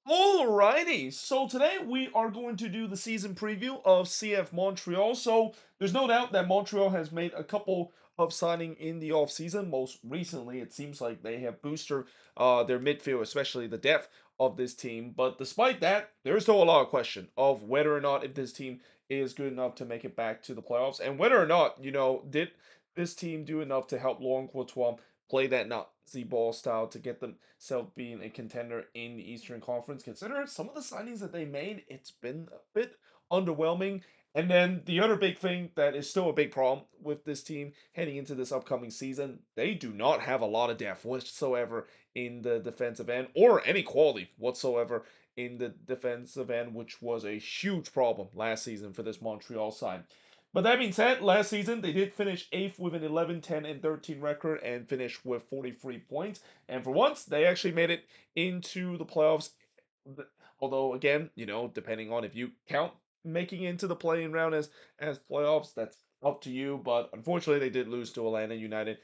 Alrighty, so today we are going to do the season preview of CF Montreal. So there's no doubt that Montreal has made a couple of signing in the offseason. Most recently, it seems like they have boosted their midfield, especially the depth of this team. But despite that, there is still a lot of question of whether or not if this team is good enough to make it back to the playoffs, and whether or not, did this team do enough to help Laurent Courtouis play that Nancyball style to get themselves being a contender in the Eastern Conference. Consider some of the signings that they made, it's been a bit underwhelming. And then the other big thing that is still a big problem with this team heading into this upcoming season, they do not have a lot of depth whatsoever in the defensive end or any quality whatsoever in the defensive end, which was a huge problem last season for this Montreal side. But that being said, last season they did finish 8th with an 11, 10, and 13 record and finished with 43 points. And for once, they actually made it into the playoffs. Although, again, depending on if you count making into the playing round as playoffs, that's up to you. But unfortunately, they did lose to Atlanta United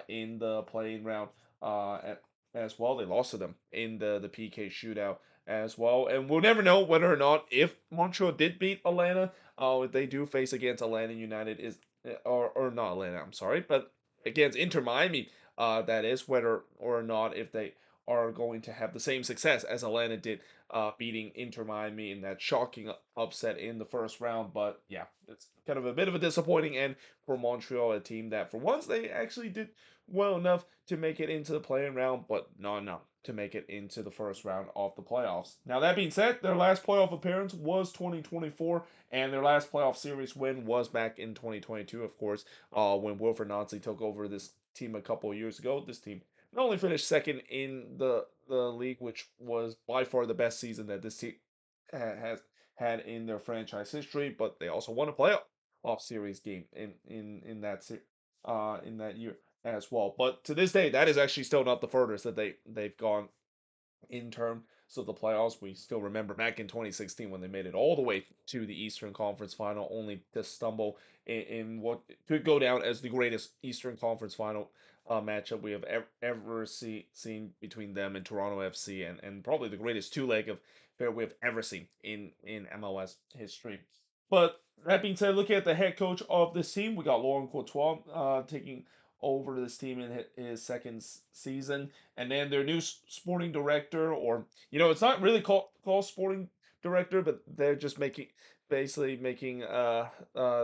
in the playing round as well. They lost to them in the PK shootout as well. And we'll never know whether or not if Montreal did beat Atlanta, they do face against Atlanta United or not Atlanta, I'm sorry, but against Inter Miami, that is whether or not if they are going to have the same success as Atlanta did, beating Inter Miami in that shocking upset in the first round. But yeah, it's kind of a bit of a disappointing end for Montreal, a team that for once they actually did well enough to make it into the playing round, but not enough to make it into the first round of the playoffs. Now, that being said, their last playoff appearance was 2024, and their last playoff series win was back in 2022, of course, when Wilfred Nancy took over this team a couple of years ago. This team not only finished second in the league, which was by far the best season that this team has had in their franchise history, but they also won a playoff series game in in that year as well. But to this day, that is actually still not the furthest that they've gone in terms of the playoffs. We still remember back in 2016 when they made it all the way to the Eastern Conference Final, only to stumble in what could go down as the greatest Eastern Conference Final matchup we have ever seen between them and Toronto FC, and probably the greatest two-leg affair we have ever seen in MLS history. But that being said, looking at the head coach of this team, we got Laurent Courtois taking over this team in his second season, and then their new sporting director, or it's not really called sporting director, but they're just basically making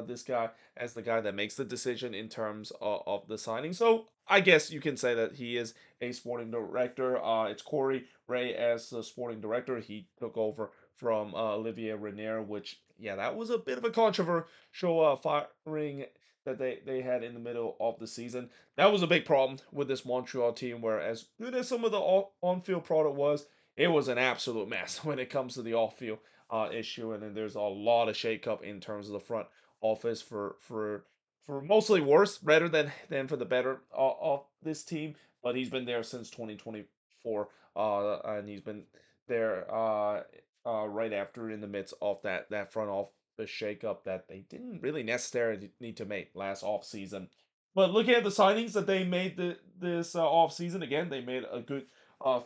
this guy as the guy that makes the decision in terms of the signing. So I guess you can say that he is a sporting director. It's Corey Ray as the sporting director. He took over from Olivier Renier, which, yeah, that was a bit of a controversial firing that they had in the middle of the season. That was a big problem with this Montreal team, where as good as some of the on-field product was, it was an absolute mess when it comes to the off-field issue. And then there's a lot of shakeup in terms of the front office for mostly worse rather than for the better of this team. But he's been there since 2024, and he's been there right after in the midst of that front office shakeup that they didn't really necessarily need to make last off season. But looking at the signings that they made this off season, again, they made a good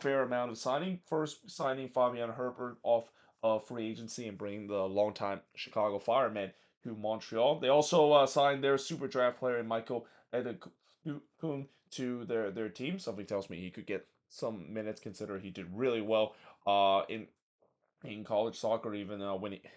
fair amount of signing. First signing Fabian Herbert off of free agency and bringing the longtime Chicago Fireman to Montreal. They also signed their super draft player Michael Edekun to their team. Something tells me he could get some minutes, considering he did really well in college soccer, even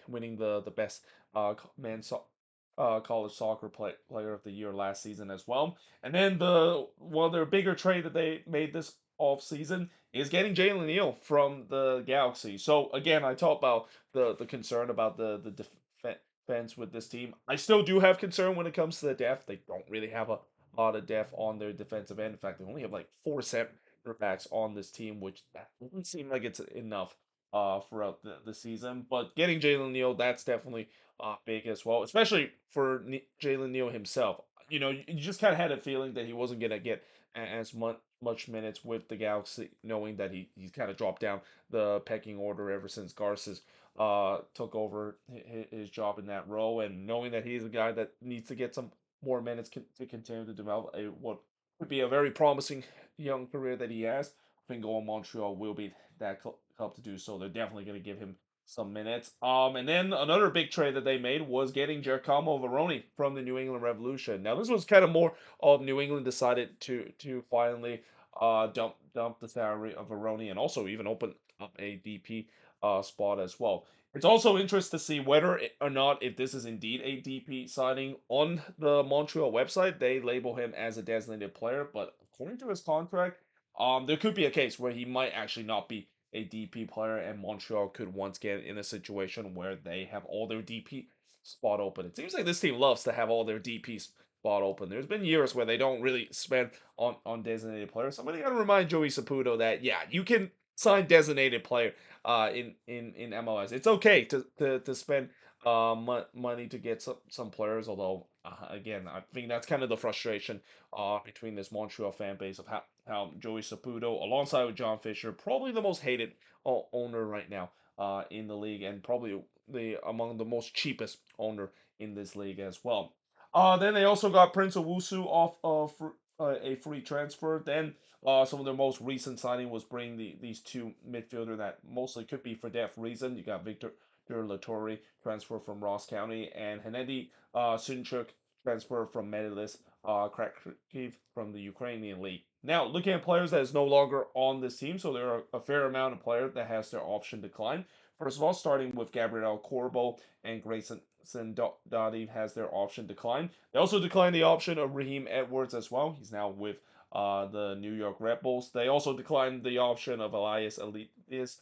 winning the best college soccer player of the year last season as well. And then the one of their bigger trade that they made this off season is getting Jalen Neal from the Galaxy. So again, I talked about the concern about the defense with this team. I still do have concern when it comes to the depth. They don't really have a lot of depth on their defensive end. In fact, they only have like four center backs on this team, which that doesn't seem like it's enough throughout the season. But getting Jalen Neal, that's definitely big as well, especially for Jalen Neal himself. You just kind of had a feeling that he wasn't going to get as much minutes with the Galaxy, knowing that he's kind of dropped down the pecking order ever since Garces took over his job in that role, and knowing that he's a guy that needs to get some more minutes to continue to develop what would be a very promising young career that he has. I think going Montreal will be that Cup to do so. They're definitely going to give him some minutes. And then another big trade that they made was getting Giacomo Veroni from the New England Revolution. Now this was kind of more of New England decided to finally dump the salary of Veroni and also even open up a DP spot as well. It's also interesting to see whether or not if this is indeed a DP signing. On the Montreal website, they label him as a designated player, but according to his contract, there could be a case where he might actually not be a DP player, and Montreal could once get in a situation where they have all their DP spot open. It seems like this team loves to have all their DP spot open. There's been years where they don't really spend on designated players. Somebody got to remind Joey Saputo that yeah, you can sign designated player in MLS. It's okay to spend money to get some players. Although again, I think that's kind of the frustration between this Montreal fan base of how Joey Saputo, alongside with John Fisher, probably the most hated owner right now in the league, and probably the among the most cheapest owner in this league as well. Then they also got Prince Owusu off of a free transfer. Then some of their most recent signing was bringing these two midfielder that mostly could be for depth reason. You got Victor Latore transfer from Ross County and Hennedy Sinchuk transfer from Medelis Kharkiv from the Ukrainian league. Now, looking at players that is no longer on this team, so there are a fair amount of players that has their option declined. First of all, starting with Gabriel Corbo and Grayson Dottie has their option declined. They also declined the option of Raheem Edwards as well. He's now with the New York Red Bulls. They also declined the option of Elias Elias.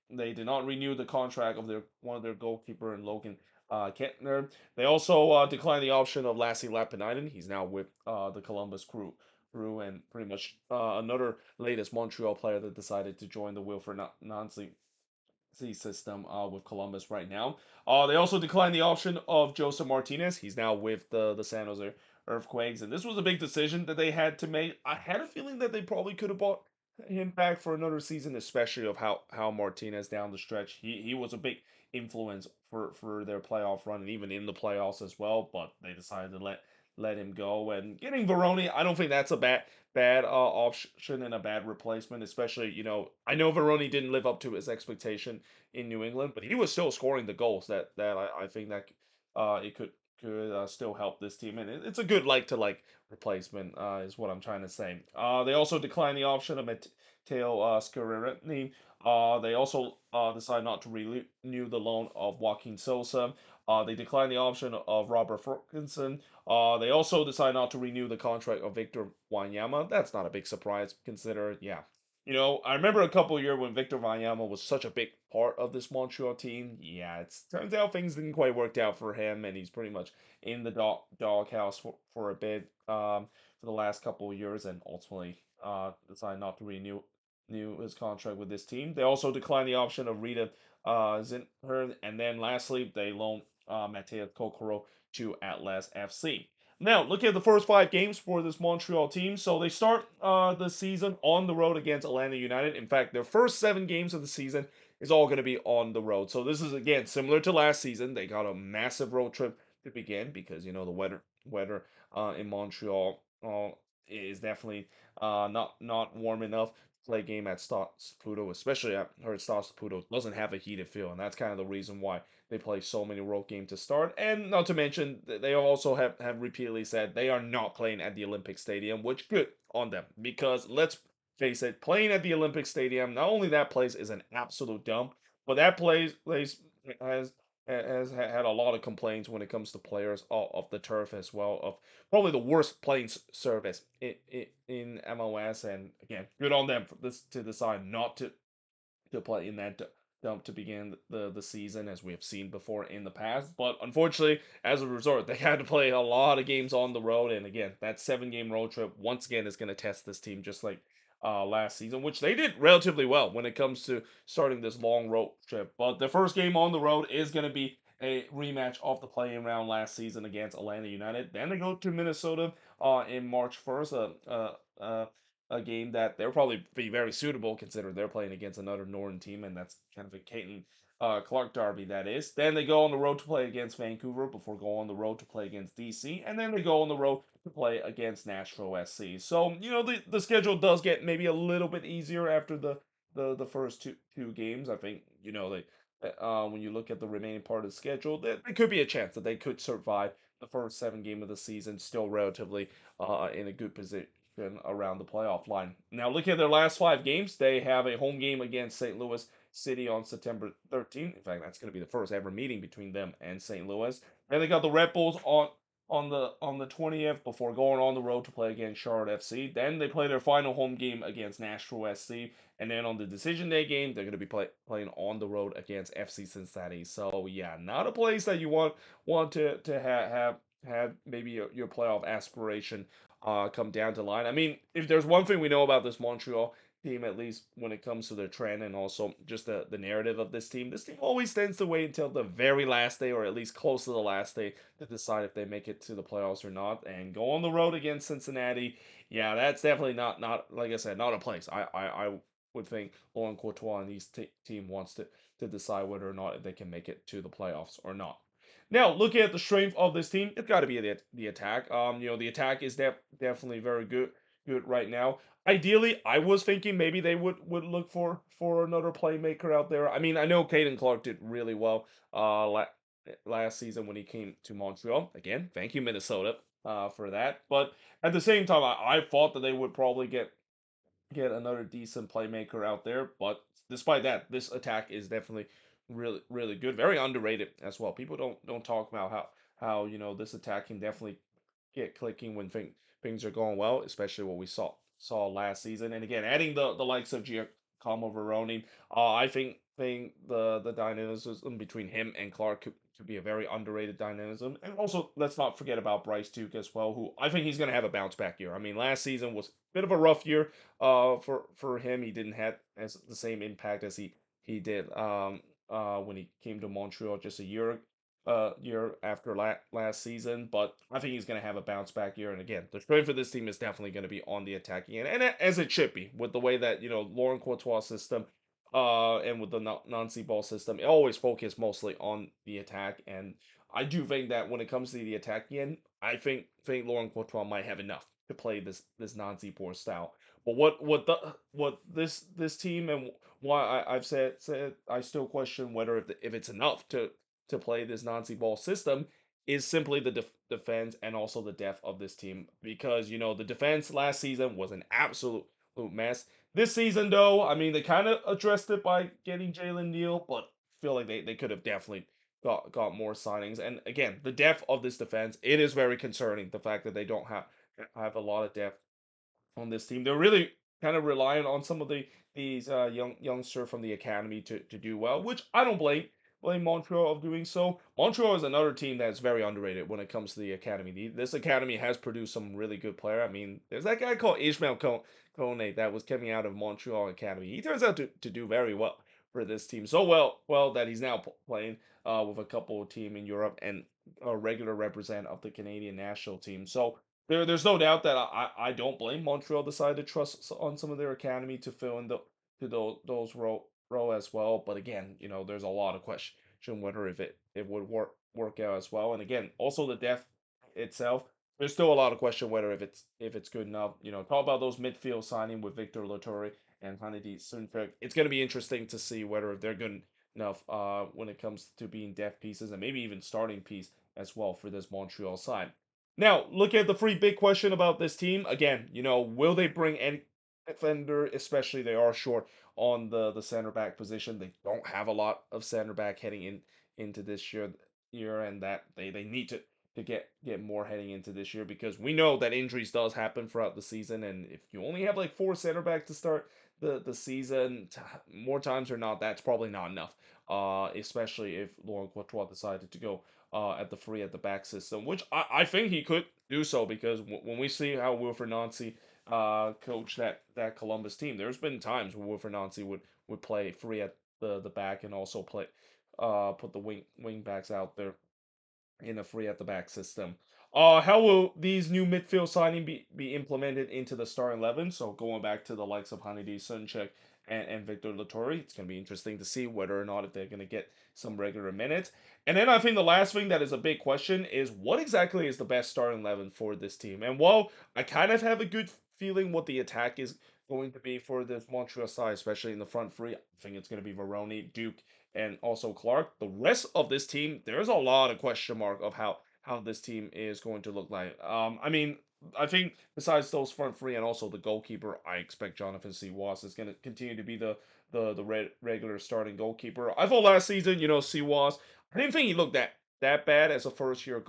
They did not renew the contract of their one of their goalkeeper and Logan Kentner. They also declined the option of Lassie Lapinainen. He's now with the Columbus Crew and pretty much another latest Montreal player that decided to join the Wilfred Nancy system with Columbus right now. They also declined the option of Joseph Martinez. He's now with the San Jose Earthquakes, and this was a big decision that they had to make. I had a feeling that they probably could have bought him back for another season, especially of how Martinez down the stretch. He was a big influence for their playoff run and even in the playoffs as well. But they decided to let him go. And getting Veroni, I don't think that's a bad option and a bad replacement, especially, I know Veroni didn't live up to his expectation in New England, but he was still scoring the goals that I think that it could still help this team, and it's a good like to like replacement is what I'm trying to say. They also declined the option of Matteo Scarerini. They also decided not to renew the loan of Joaquin Sosa. They declined the option of Robert Ferguson. They also decided not to renew the contract of Victor Wanyama. That's not a big surprise, consider, yeah. I remember a couple years when Victor Wanyama was such a big part of this Montreal team. Yeah, it turns out things didn't quite work out for him, and he's pretty much in the doghouse for a bit for the last couple of years, and ultimately decided not to renew his contract with this team. They also declined the option of Rita Zinher, and then lastly, they loaned Mateus Kokoro to Atlas FC. Now, looking at the first 5 games for this Montreal team, so they start the season on the road against Atlanta United. In fact, their first 7 games of the season is all going to be on the road. So this is again similar to last season. They got a massive road trip to begin because the weather in Montreal is definitely not warm enough to play a game at Stade Saputo, especially I heard Stade Saputo doesn't have a heated field, and that's kind of the reason why they play so many road games to start. And not to mention, they also have repeatedly said they are not playing at the Olympic Stadium, which good on them. Because let's face it, playing at the Olympic Stadium, not only that place is an absolute dump, but that place has had a lot of complaints when it comes to players of the turf as well, of probably the worst playing service in MLS. And again, good on them for this to decide not to play in that dump to begin the season, as we have seen before in the past. But unfortunately, as a result, they had to play a lot of games on the road. And again, that 7 game road trip once again is going to test this team just like last season, which they did relatively well when it comes to starting this long road trip. But the first game on the road is going to be a rematch of the playing round last season against Atlanta United. Then they go to Minnesota in March 1st. A game that they'll probably be very suitable considering they're playing against another Northern team, and that's kind of a Caitlin Clark derby, that is. Then they go on the road to play against Vancouver before going on the road to play against DC, and then they go on the road to play against Nashville SC. So, the schedule does get maybe a little bit easier after the first two games. I think they when you look at the remaining part of the schedule, there could be a chance that they could survive the first 7 game of the season, still relatively in a good position around the playoff line. Now, looking at their last 5 games, they have a home game against St. Louis City on September 13th. In fact, that's going to be the first ever meeting between them and St. Louis. Then they got the Red Bulls on the 20th before going on the road to play against Charlotte FC. Then they play their final home game against Nashville SC, and then on the decision day game, they're going to be playing on the road against FC Cincinnati. So yeah, not a place that you want to have maybe your playoff aspiration come down to line. I mean, if there's one thing we know about this Montreal team, at least when it comes to their trend and also just the narrative of this team always tends to wait until the very last day, or at least close to the last day, to decide if they make it to the playoffs or not. And go on the road against Cincinnati. Yeah, that's definitely not like I said, not a place I would think Laurent Courtouis and his team wants to decide whether or not they can make it to the playoffs or not. Now, looking at the strength of this team, it's got to be the attack. The attack is definitely very good right now. Ideally, I was thinking maybe they would look for another playmaker out there. I mean, I know Caden Clark did really well last season when he came to Montreal. Again, thank you Minnesota for that. But at the same time, I thought that they would probably get another decent playmaker out there. But despite that, this attack is definitely really good, very underrated as well. People don't talk about how this attack can definitely get clicking when things are going well, especially what we saw last season. And again, adding the likes of Giacomo Veroni, I think the dynamism between him and Clark could be a very underrated dynamism. And also, let's not forget about Bryce Duke as well, who I think he's going to have a bounce back year. I mean, last season was a bit of a rough year for him. He didn't have as the same impact as he did when he came to Montreal just a year after last season, but I think he's going to have a bounce back year. And again, the strength for this team is definitely going to be on the attacking end, and as it should be with the way that Laurent Courtois system, and with the Nancyball system, it always focus mostly on the attack. And I do think that when it comes to the attacking end, I think Laurent Courtois might have enough to play this Nancyball style. But what this team and why I've said I still question whether if it's enough to play this Nazi ball system is simply the defense and also the depth of this team, because the defense last season was an absolute mess. This season, though, I mean, they kind of addressed it by getting Jalen Neal, but I feel like they could have definitely got more signings. And again, the depth of this defense, it is very concerning. The fact that they don't have a lot of depth on this team. They're really kind of relying on some of these youngster from the academy to do well, which I don't blame Montreal of doing so. Montreal is another team that's very underrated when it comes to the academy. This academy has produced some really good player. I mean, there's that guy called Ishmael Kone that was coming out of Montreal Academy. He turns out to do very well for this team. So well that he's now playing with a couple of team in Europe and a regular representative of the Canadian national team. So there's no doubt that I don't blame Montreal decided to trust on some of their academy to fill in those role as well. But again, there's a lot of question whether if it would work out as well. And again, also the depth itself. There's still a lot of question whether if it's good enough. Talk about those midfield signing with Victor Latour and Hanedi Sundberg. It's going to be interesting to see whether if they're good enough when it comes to being depth pieces and maybe even starting piece as well for this Montreal side. Now, look at the free big question about this team. Again, will they bring any defender, especially they are short on the center back position. They don't have a lot of center back heading into this year, and that they need to get more heading into this year, because we know that injuries does happen throughout the season, and if you only have like 4 center backs to start the season, more times or not, that's probably not enough. Especially if Laurent Courtois decided to go at the free at the back system, which I think he could do so, because when we see how Wilfred Nancy coach that Columbus team, there's been times where Wilfred Nancy would play free at the back and also play put the wing backs out there in a free at the back system. How will these new midfield signing be implemented into the starting 11? So going back to the likes of Hanedi Sunchek and Victor Latour, it's going to be interesting to see whether or not if they're going to get some regular minutes. And then I think the last thing that is a big question is what exactly is the best starting 11 for this team? And while I kind of have a good feeling what the attack is going to be for this Montreal side, especially in the front three. I think it's going to be Veroni, Duke, and also Clark. The rest of this team, there's a lot of question mark of how this team is going to look like. I mean, I think besides those front three and also the goalkeeper, I expect Jonathan C. Wass is going to continue to be the regular starting goalkeeper. I thought last season, C. Wass, I didn't think he looked that bad as a first year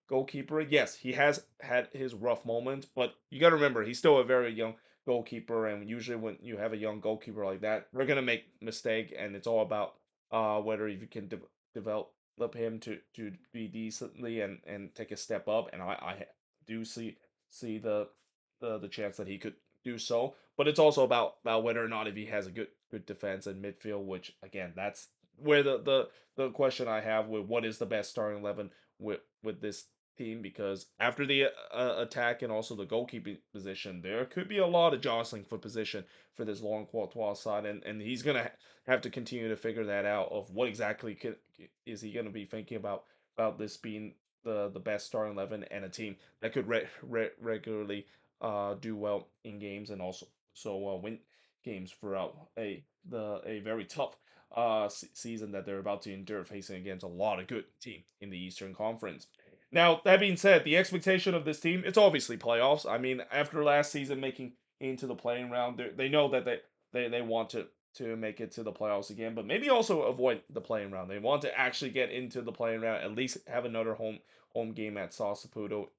goalkeeper. Yes, he has had his rough moments, but you got to remember he's still a very young goalkeeper, and usually when you have a young goalkeeper like that, they're gonna make mistake, and it's all about whether you can develop him to be decently and take a step up, and I do see the chance that he could do so, but it's also about whether or not if he has a good defense and midfield, which again that's where the question I have with what is the best starting 11 with this team, because after the attack and also the goalkeeping position, there could be a lot of jostling for position for this Laurent Courtouis side, and he's gonna have to continue to figure that out of what exactly is he gonna be thinking about this being the best starting 11 and a team that could regularly do well in games and also win games throughout a very tough season that they're about to endure, facing against a lot of good team in the Eastern Conference. Now, that being said, the expectation of this team, it's obviously playoffs. I mean, after last season making into the playing round, they know that they want to make it to the playoffs again, but maybe also avoid the playing round. They want to actually get into the playing round, at least have another home game at Sasaputo,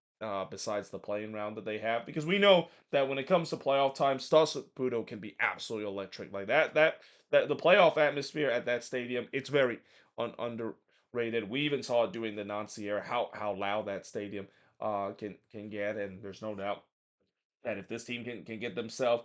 besides the playing round that they have, because we know that when it comes to playoff time, Sasaputo can be absolutely electric. Like that the playoff atmosphere at that stadium, it's very underrated. We even saw it during the Nancy era how loud that stadium can get, and there's no doubt that if this team can get themselves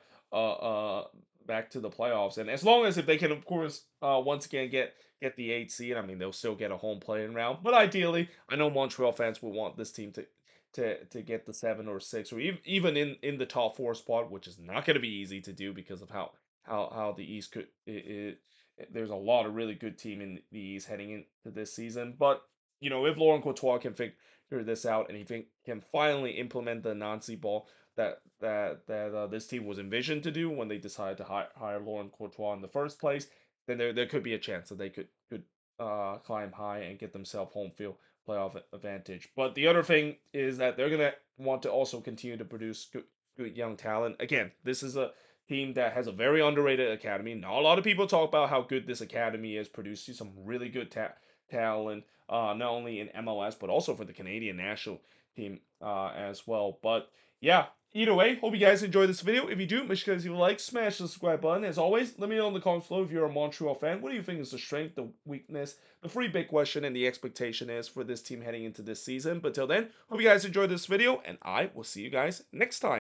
back to the playoffs, and as long as if they can, of course, once again get the 8 seed, I mean they'll still get a home playing round. But ideally, I know Montreal fans would want this team to get the 7 or 6, or even in the top four spot, which is not going to be easy to do because of how the East could. There's a lot of really good team in the East heading into this season, but if Laurent Courtois can figure this out and he can finally implement the Nancyball that this team was envisioned to do when they decided to hire Laurent Courtois in the first place, then there could be a chance that they could climb high and get themselves home field playoff advantage. But the other thing is that they're gonna want to also continue to produce good young talent. Again, this is a team that has a very underrated academy. Not a lot of people talk about how good this academy is, producing some really good talent, not only in MLS but also for the Canadian national team as well. But yeah, either way, hope you guys enjoyed this video. If you do, make sure you like, smash the subscribe button. As always, let me know in the comments below if you're a Montreal fan. What do you think is the strength, the weakness, the free big question, and the expectation is for this team heading into this season? But till then, hope you guys enjoyed this video, and I will see you guys next time.